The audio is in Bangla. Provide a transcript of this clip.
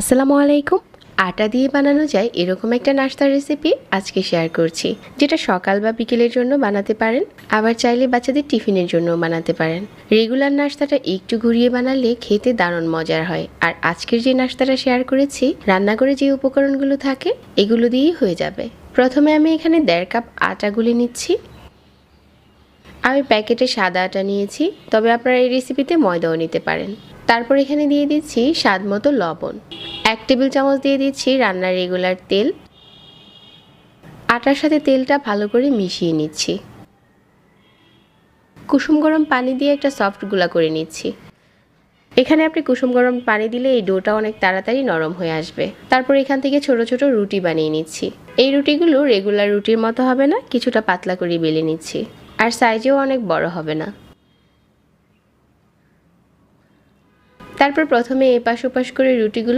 আসসালামু আলাইকুম। আটা দিয়ে বানানো যায় এরকম একটা নাস্তার রেসিপি আজকে শেয়ার করছি, যেটা সকাল বা বিকেলের জন্য বানাতে পারেন, আবার চাইলে বাচ্চাদের টিফিনের জন্যও বানাতে পারেন। রেগুলার নাস্তাটা একটু ঘুরিয়ে বানালে খেতে দারুণ মজার হয়। আর আজকের যে নাস্তাটা শেয়ার করেছি, রান্নাঘরে যে উপকরণগুলো থাকে এগুলো দিয়েই হয়ে যাবে। প্রথমে আমি এখানে 1.5 কাপ আটা গুলে নিচ্ছি। আমি প্যাকেটে সাদা আটা নিয়েছি, তবে আপনারা এই রেসিপিতে ময়দাও নিতে পারেন। তারপর এখানে দিয়ে দিচ্ছি স্বাদ মতো লবণ। 1 টেবিল চামচ দিয়ে দিচ্ছি রান্নার রেগুলার তেল। আটার সাথে তেলটা ভালো করে মিশিয়ে নিচ্ছি। কুসুম গরম পানি দিয়ে একটা সফট গুলা করে নিচ্ছি। এখানে আপনি কুসুম গরম পানি দিলে এই ডোটা অনেক তাড়াতাড়ি নরম হয়ে আসবে। তারপর এখান থেকে ছোট ছোট রুটি বানিয়ে নিচ্ছি। এই রুটিগুলো রেগুলার রুটির মতো হবে না, কিছুটা পাতলা করে বেলে নিচ্ছি। আর সাইজেও অনেক বড় হবে না। তারপর প্রথমে এপাশ ওপাশ করে রুটিগুলো